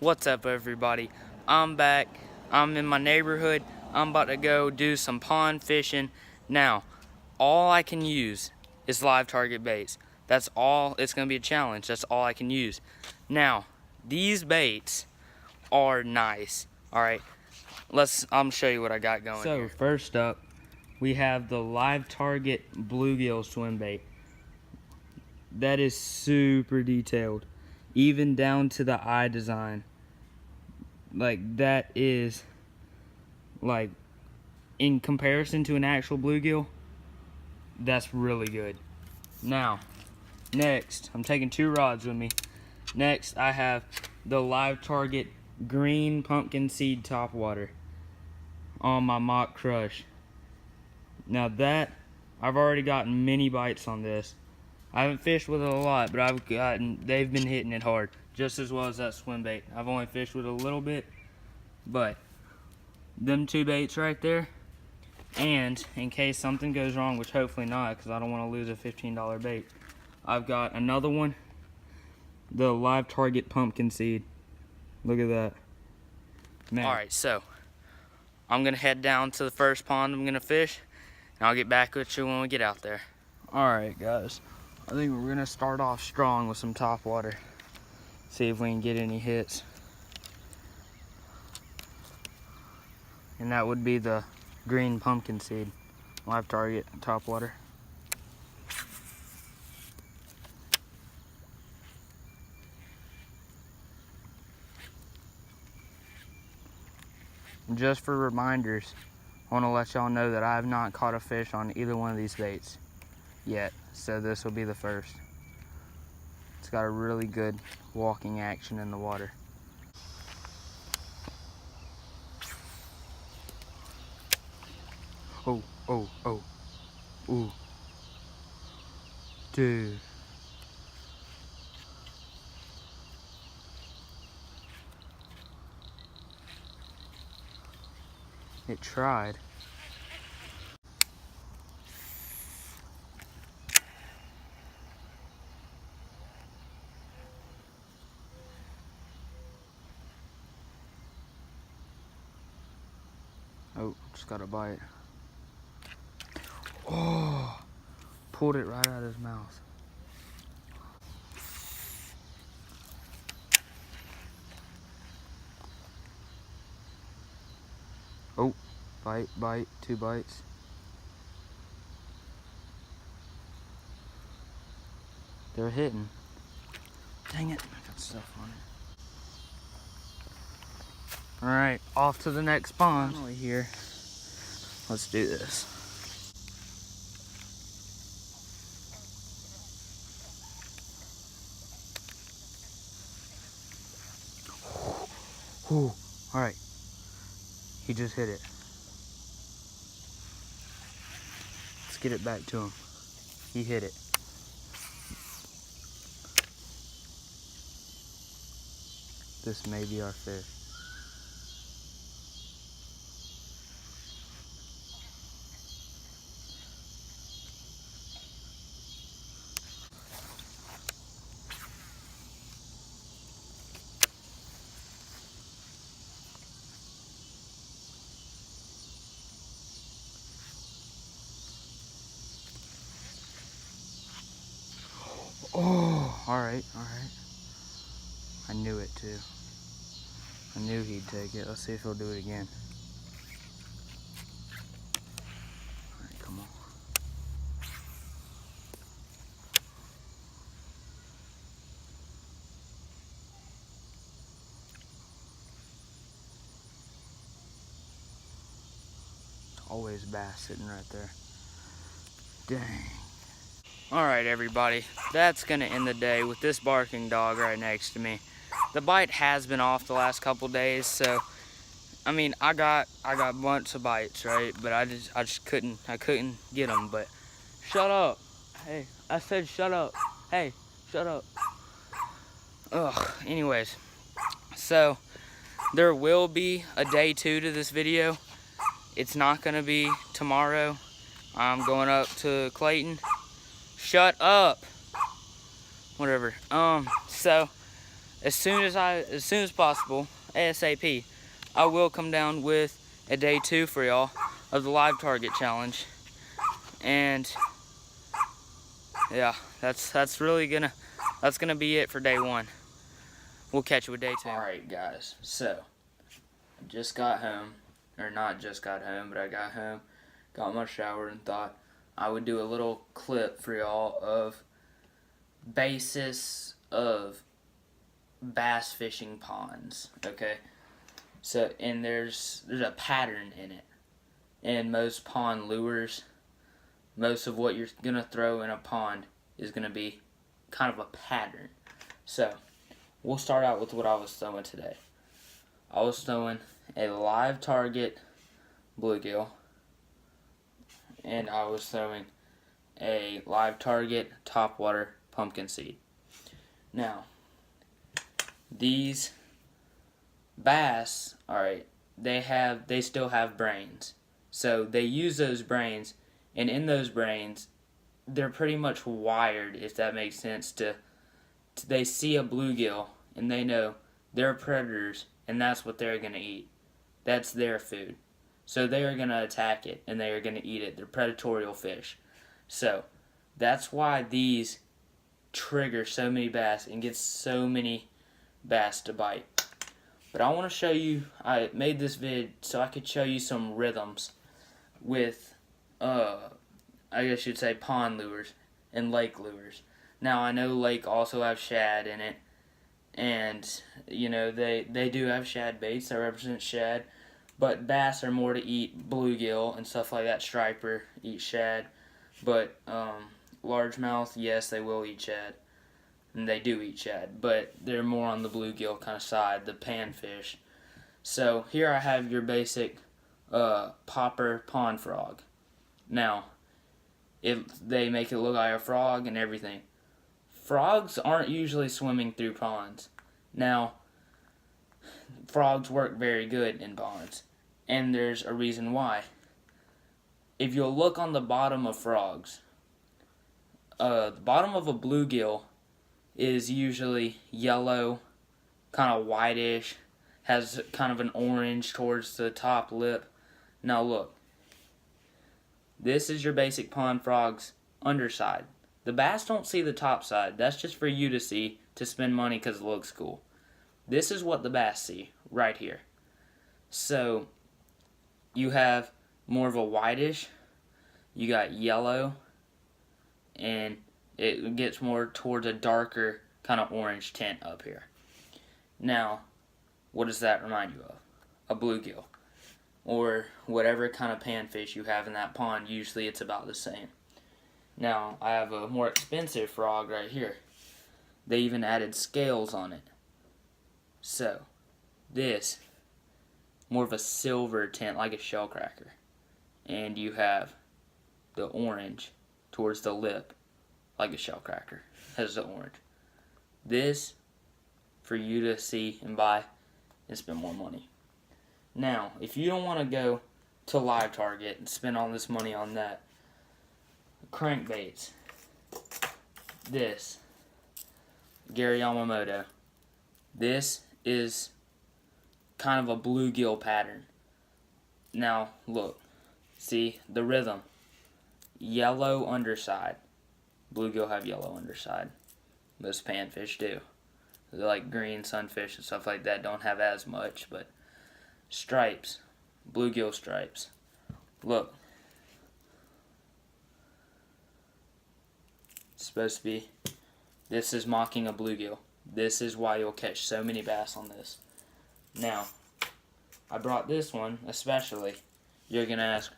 What's up, everybody? I'm back. I'm in my neighborhood. I'm about to go do some pond fishing. Now, all I can use is live target baits. That's all. It's going to be a challenge. That's all I can use. Now, these baits are nice. All right, I'm show you what I got going here. So first up, we have the live target bluegill swim bait. That is super detailed, even down to the eye design. Like, that is, like, in comparison to an actual bluegill, that's really good. Now, next, I'm taking 2 rods with me. Next, I have the live target green pumpkin seed topwater on my Mock Crush. Now that, I've already gotten many bites on this. I haven't fished with it a lot, but they've been hitting it hard, just as well as that swim bait. I've only fished with it a little bit, but them 2 baits right there, and in case something goes wrong, which hopefully not, because I don't want to lose a $15 bait, I've got another one, the live target pumpkin seed. Look at that. Man. Alright, so I'm going to head down to the first pond I'm going to fish, and I'll get back with you when we get out there. Alright, guys. I think we're going to start off strong with some top water. See if we can get any hits. And that would be the green pumpkin seed. Live target top water. And just for reminders, I want to let y'all know that I have not caught a fish on either one of these baits yet. So this will be the first. It's got a really good walking action in the water. Oh, oh, oh. Ooh. Dude. It tried. Oh, just got a bite. Oh, pulled it right out of his mouth. Oh, bite, 2 bites. They're hitting. Dang it, I got stuff on it. Alright, off to the next pond. Finally here. Let's do this. Ooh, alright. He just hit it. Let's get it back to him. He hit it. This may be our fish. Oh, alright. I knew it too. I knew he'd take it. Let's see if he'll do it again. Alright, come on. Always bass sitting right there. Dang. Alright, everybody, that's gonna end the day with this barking dog right next to me. The bite has been off the last couple days, so I mean, I got a bunch of bites, right? But I just couldn't get them. But shut up. Hey, I said shut up. Hey, shut up. Ugh. Anyways, so there will be a day 2 to this video. It's not gonna be tomorrow. I'm going up to Clayton. Shut up. Whatever. So as soon as possible, ASAP, I will come down with a day 2 for y'all of the live target challenge. And yeah, that's gonna be it for day 1. We'll catch you with day 2. Alright guys, so I just got home, or not just got home, but I got home, got my shower, and thought I would do a little clip for y'all of basis of bass fishing ponds, okay? So, and there's a pattern in it. In most pond lures, most of what you're gonna throw in a pond is gonna be kind of a pattern. So, we'll start out with what I was throwing today. I was throwing a live target bluegill, and I was throwing a live target topwater pumpkin seed. Now, these bass, alright, they still have brains. So they use those brains, and in those brains, they're pretty much wired, if that makes sense, they see a bluegill, and they know they're predators, and that's what they're going to eat. That's their food. So they are going to attack it, and they are going to eat it. They're predatorial fish. So that's why these trigger so many bass and get so many bass to bite. But I want to show you, I made this vid so I could show you some rhythms with, I guess you'd say pond lures and lake lures. Now I know lake also have shad in it, and you know they do have shad baits that represent shad, but bass are more to eat bluegill and stuff like that. Striper eat shad, but largemouth, yes, they will eat shad, and they do eat shad, but they're more on the bluegill kind of side, the panfish. So here I have your basic popper pond frog. Now, they make it look like a frog and everything. Frogs aren't usually swimming through ponds. Now, frogs work very good in ponds, and there's a reason why. If you'll look on the bottom of frogs, the bottom of a bluegill is usually yellow, kind of whitish, has kind of an orange towards the top lip. Now look, this is your basic pond frog's underside. The bass don't see the top side. That's just for you to see, to spend money because it looks cool. This is what the bass see, right here. So, you have more of a whitish, you got yellow, and it gets more towards a darker kind of orange tint up here. Now, what does that remind you of? A bluegill. Or whatever kind of panfish you have in that pond, usually it's about the same. Now, I have a more expensive frog right here. They even added scales on it. So, this, more of a silver tint, like a shellcracker. And you have the orange towards the lip, like a shellcracker, has the orange. This, for you to see and buy and spend more money. Now, if you don't want to go to Live Target and spend all this money on that, crankbaits. This, Gary Yamamoto. This is kind of a bluegill pattern. Now, look. See the rhythm. Yellow underside. Bluegill have yellow underside. Most panfish do. They're like green sunfish and stuff like that don't have as much, but stripes. Bluegill stripes. Look. It's supposed to be. This is mocking a bluegill. This is why you'll catch so many bass on this. Now, I brought this one especially. You're going to ask,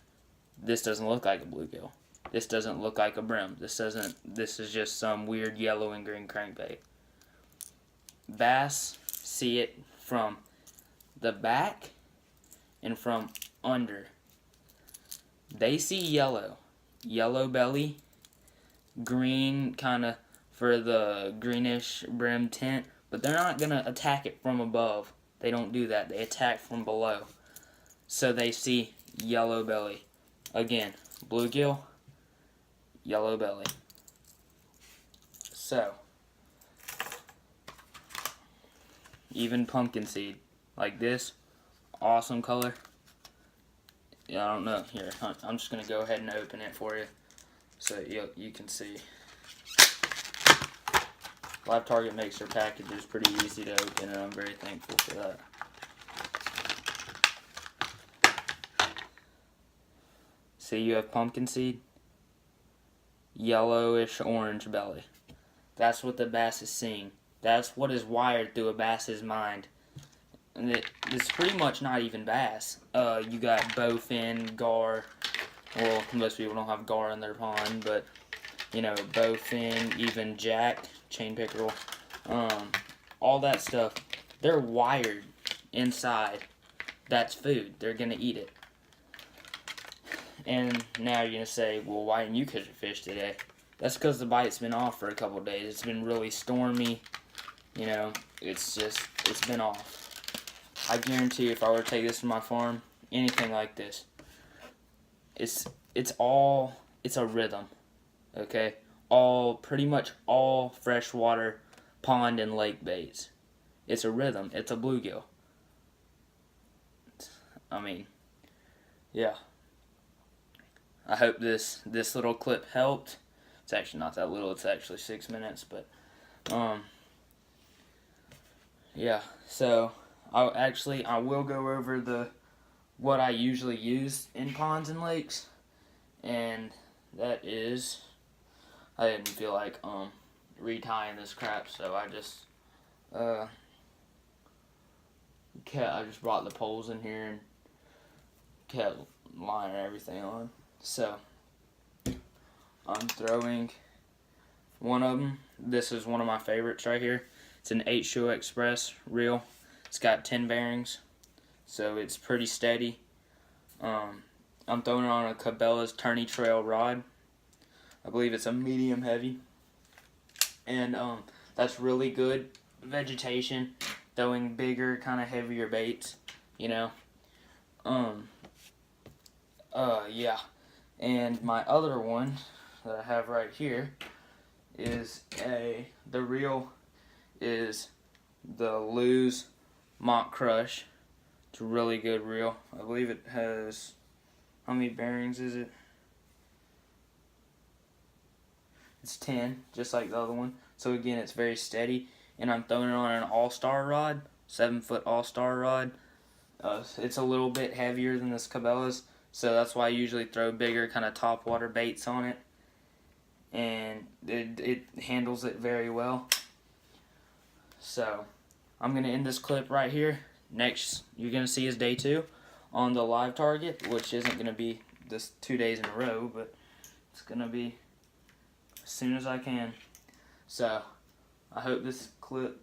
this doesn't look like a bluegill. This doesn't look like a brim. This is just some weird yellow and green crankbait. Bass see it from the back and from under. They see yellow. Yellow belly, green kind of for the greenish brim tint, but they're not going to attack it from above. They don't do that. They attack from below. So they see yellow belly. Again, bluegill, yellow belly. So, even pumpkin seed, like this, awesome color. Yeah, I don't know. Here, I'm just gonna go ahead and open it for you, so you can see. Live Target makes their packages pretty easy to open, and I'm very thankful for that. See, you have pumpkin seed, yellowish orange belly. That's what the bass is seeing. That's what is wired through a bass's mind. And it's pretty much not even bass. You got bowfin, gar. Well, most people don't have gar in their pond, but you know, bowfin, even jack, chain pickerel, all that stuff. They're wired inside. That's food. They're gonna eat it. And now you're gonna say, well, why didn't you catch a fish today? That's because the bite's been off for a couple of days. It's been really stormy. You know, it's been off. I guarantee if I were to take this to my farm, anything like this, it's a rhythm, okay? Pretty much all freshwater pond and lake baits. It's a rhythm. It's a bluegill. I mean, yeah. I hope this little clip helped. It's actually not that little. It's actually 6 minutes, but yeah. So I will go over what I usually use in ponds and lakes, and that is, I didn't feel like retying this crap, so I just brought the poles in here and kept lining everything on. So I'm throwing one of them. This is one of my favorites right here. It's an H2O Express reel. It's got 10 bearings, so it's pretty steady. I'm throwing it on a Cabela's Tourney Trail rod. I believe it's a medium heavy, and that's really good vegetation. Throwing bigger, kind of heavier baits, you know. Yeah. And my other one that I have right here is the reel is the Lew's Mock Crush. It's a really good reel. I believe it has, how many bearings is it? It's 10, just like the other one. So again, it's very steady. And I'm throwing it on an All-Star rod, 7-foot All-Star rod. It's a little bit heavier than this Cabela's, so that's why I usually throw bigger kind of topwater baits on it. And it handles it very well. So I'm going to end this clip right here. Next, you're going to see is day 2 on the Live Target, which isn't going to be this 2 days in a row, but it's going to be as soon as I can. So I hope this clip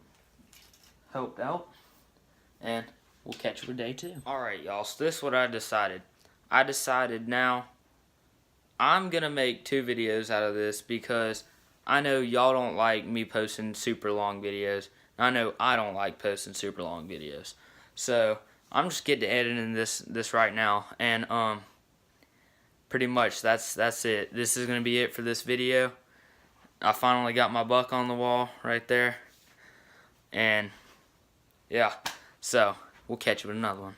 helped out, and we'll catch you for day 2. Alright, y'all, so this is what I decided. I decided now I'm going to make 2 videos out of this because I know y'all don't like me posting super long videos. I know I don't like posting super long videos. So I'm just getting to editing this right now, and pretty much that's it. This is going to be it for this video. I finally got my buck on the wall right there. And yeah, so we'll catch you with another one.